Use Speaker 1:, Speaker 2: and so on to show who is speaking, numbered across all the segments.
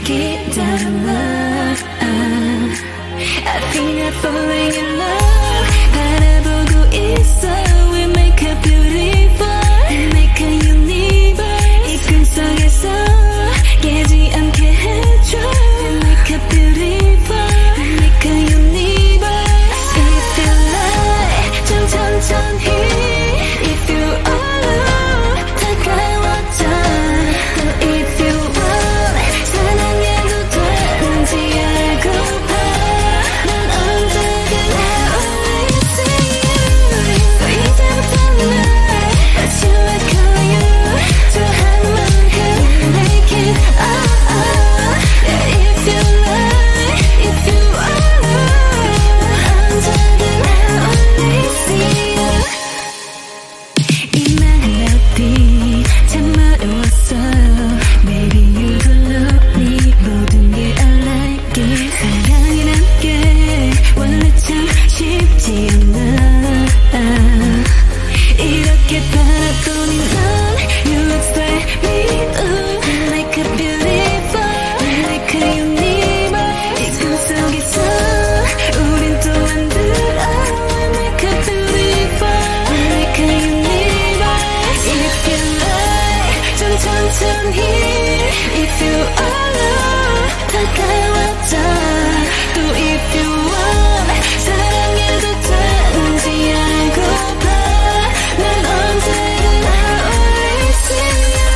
Speaker 1: 기다려봐. I think I'm falling in love. 바라보고 있어. We make a beautiful, make a universe. 이 꿈속에서 깨지 않게 해줘. We make a beautiful, make a universe. If you like, 좀 천천히. If you alone, 다가와줘. 또 if you want, 사랑해도 되는지 알고봐. 난 언제나 always see you. So 이제부터 날 But you like how you 좋아하는 만큼 make it Yeah, if you like, if you alone, 언제나 always see you. 이 멜로디 참 어려웠어. Maybe you don't love me. 모든 게 I like it. 사랑이란 게 원래 참 쉽지 않아. 이렇게 바라보니 넌 You expect me to make a beautiful, make a universe. 이 꿈속에서 우린 또 만들어 Make a beautiful, make a universe. If you like, 좀 천천히. If you alone, 다가와줘. 또 if you want, 사랑해도 되는지 알고봐. 난 언제나 always see you.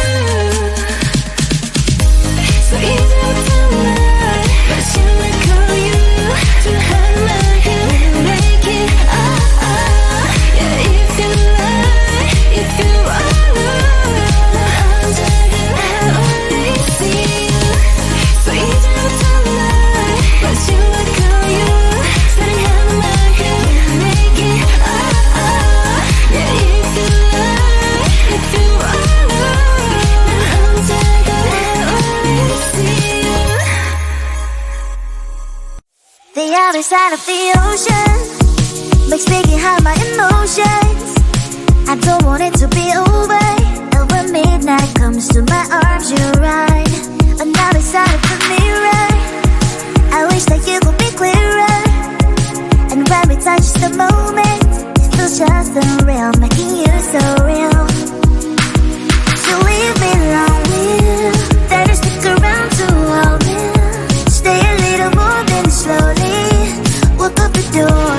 Speaker 1: So 이제부터 날 But you like how you 좋아하는 만큼 make it Yeah, if you like, if you alone, 난 언제나 always see you. So 이제부터 날 But you like how you 사랑하는 만큼 make it Yeah, if you like, if you alone, 난 언제나 always see you.
Speaker 2: The other side of the ocean makes me get high my emotions. I don't want it to be over. And when midnight comes to my arms, you're right. Another side of the mirror, I wish that you could be clearer. And when we touch the moment, it feels just unreal, making you so real. So leave me lonely, then you stick around to hold me. Stay a little more, then slowly walk up the door.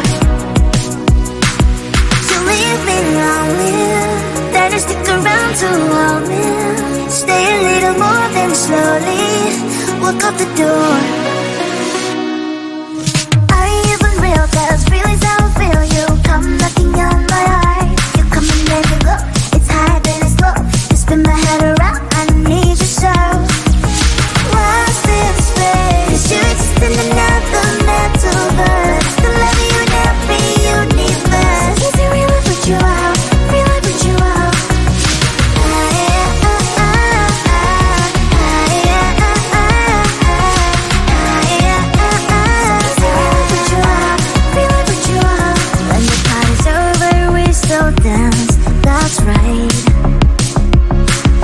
Speaker 2: So leave me lonely, then you stick around to hold me. Stay a little more, then slowly walk up the door. Are you even real? 'Cause feelings I don't feel you come knocking on my heart. You come and make me look, it's high then it's low. You spin my head around, I need you so. Lost in space, 'cause you exist in another mental verse. The love you never universe. Is it real? I put you out, real I put you out.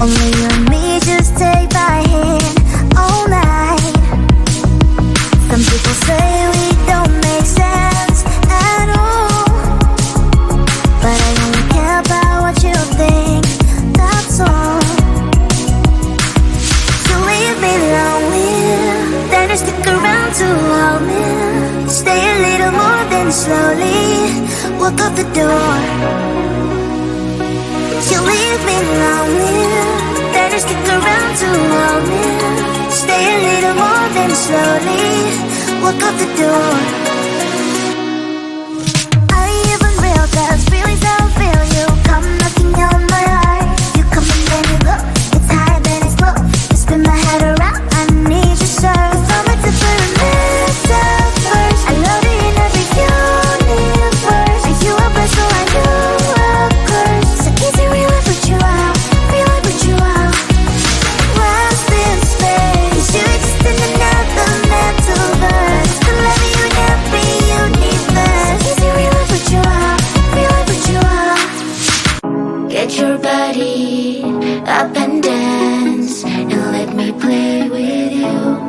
Speaker 2: Only you and me, just take my hand all night. Some people say we don't make sense at all, but I only care about what you think, that's all. So leave me lonely, then you stick around to hold me. Stay a little more, then slowly walk out the door. You leave me lonely, then you stick around to hold me. Stay a little more, then slowly walk out the door. Are you even real? 'Cause feelings I don't feel you come knocking on my heart. You come and then you go, it's high then it's low. You spin my head around, I need you so. From a different metaverse, I love you in every universe. Are you a blessing or are you a curse? So is it real? I put you out, real I put you out. Lost in space, 'cause you exist in another mental verse. The love you never universe. Is it real? I put you out, real I put you out.
Speaker 1: Get your body up and dance and let me play with you.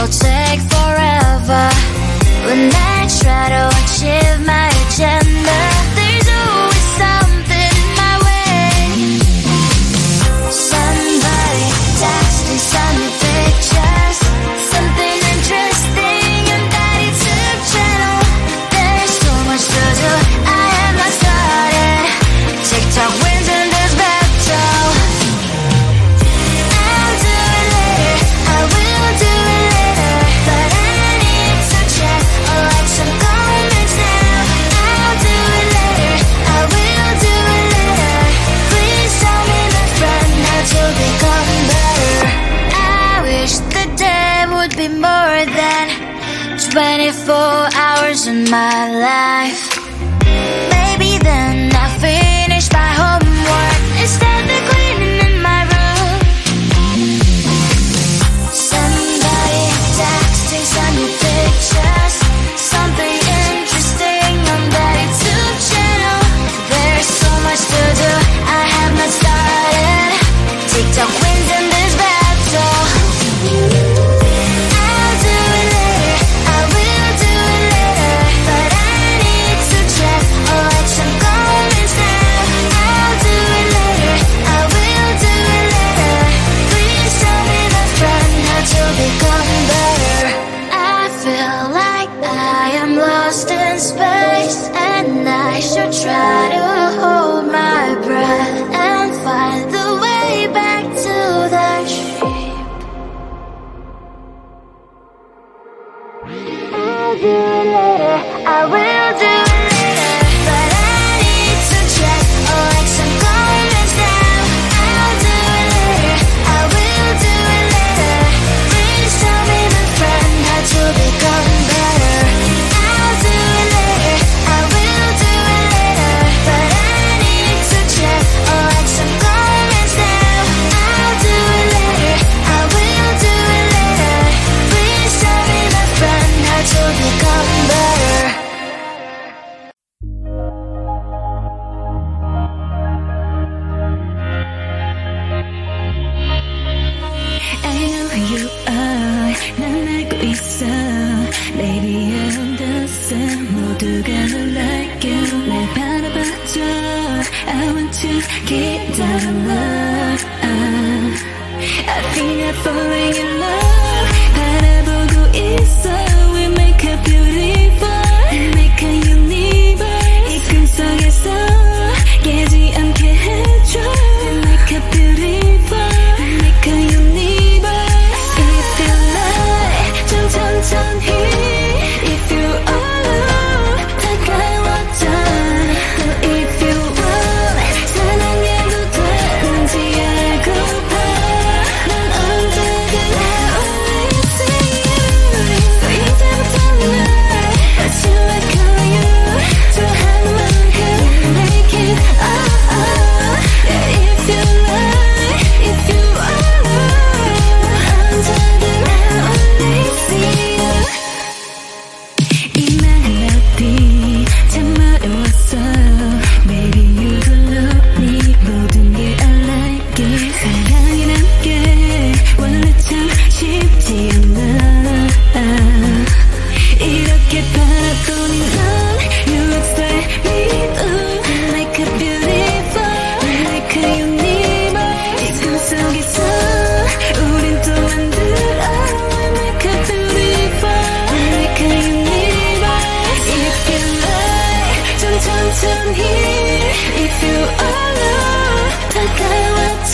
Speaker 2: it'll take forever. When I try to achieve my agenda, there's always something in my way. Somebody texting, send me pictures, something interesting on that YouTube channel. There's so much to do, I have not started. TikTok wins in this battle. I'll do it later, I will do it later, but I need to check or like some comments now. I'll do it later, I will do it later. Please tell me, my friend, how to become better. I wish the day would be more than 24 hours in my life. Maybe then I'll finish my homework instead of cleaning in my room. Somebody texting, send me pictures, something interesting on that YouTube channel. There's so much to do, I have not started. TikTok wins in this battle. I'll do it later, I will do it later, but I need to check or like some comments now. I'll do it later, I will do it later. Please tell me, my friend, how to become better. I feel like I am lost in space, and I should try to hold my breath and find the way back to the ship. I'll do it later, I will do it later, but I need to check or like some comments now. I'll do it later, I will do it later. Please tell me, my friend, how to become better. I'll do it later, I will do it later, but I need to check or like some comments now. I'll do it later, I will do it later. Please tell me, my friend, how to become better.
Speaker 1: I know who you are, 난 알고 있어. Baby, I understand. 모두가 널 like you. 날 바라봐줘. I want you, 기다려. I think I'm falling in love. 바라보고 있어. We make a beautiful, we make a universe. 이 꿈속에서 깨지 않게 해줘. We make a beautiful, we make a universe. If you like, 좀 천천히. If you alone, 다가와줘. 또 if you want, 사랑해도 되는지 알고봐. 난 언제든 always see you. So 이제부터 날 What you like, call you. 좋아하는 만큼 make it yeah, if you like, if you alone, 언제든 always see you. 이 멜로디 참 어려웠어. Baby, you don't love me. 모든 게 I like it. 사랑이란 게 원래 참 쉽지 않아. 이렇게 바라보니 넌 You expect me to make a beautiful, make a universe. 이 꿈속에서 우린 또 만들어 Make a beautiful, make a universe. If you like, 좀 천천히. If you alone, 다가와줘.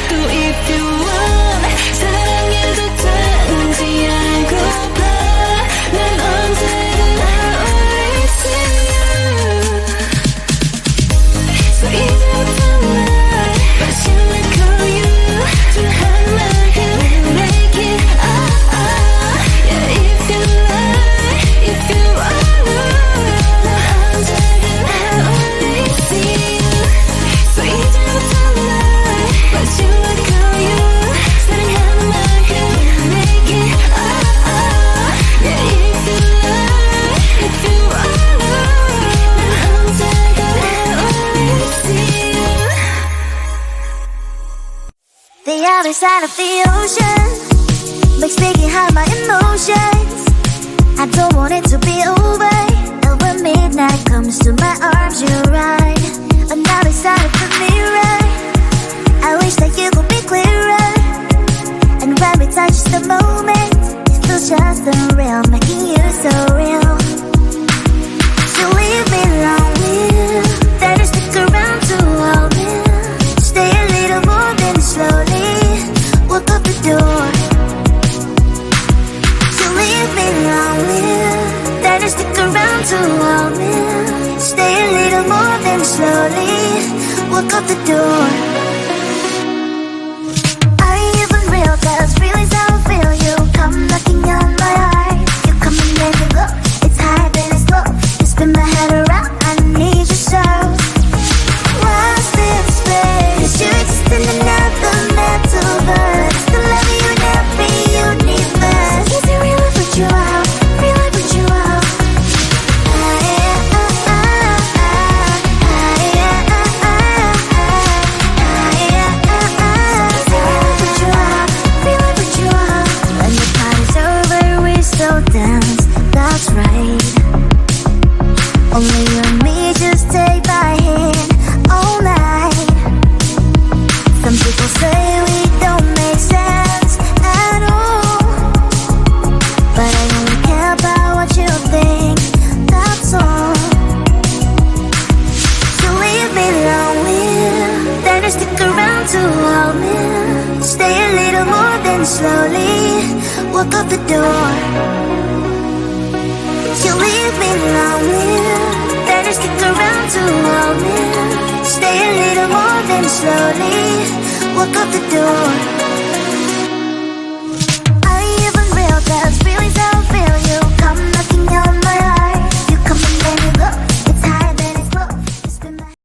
Speaker 1: 또 if you want, 사랑해도 되는지 알고봐. 난 언제든 always see you. So 이제부터 날 What you like, call you. 좋아하는 만큼 make it yeah, if you like, if you alone, 난 언제든 always see you. So 이제부터 날 What you like, call you. 사랑하는 만큼 make it yeah, if you like, if you alone, 난 언제든 always see you.
Speaker 2: The other side of the ocean, makes me get high my emotions. I don't want it to be over. Over midnight comes to my arms, you're right. But now inside of the mirror, I wish that you could be clearer. And when we touch the moment, it feels just unreal, making you so real. So leave me lonely, then you stick around to hold me. Stay a little more, then slowly walk up the door. So leave me lonely, then you stick around to hold me. Stay a little more, then slowly walk up the door. Are you even real? 'Cause feelings I feel you come knocking on my heart. You come and then you go. It's high, then it's low. You spin my head around. I need you so. Lost in space. 'Cause you exist in another metaverse. The love you never universe. Is it real? I put you out. Real? I put you out. Dance, that's right. Only you and me, just take my hand all night. Some people say we don't make sense at all, but I only care about what you think, that's all. So leave me lonely, then you stick around to hold me. Stay a little more, then slowly walk up the door. You leave me lonely, then you stick around to hold me. Stay a little more, then slowly walk up the door. Are you even real? 'Cause feelings I feel you come knocking on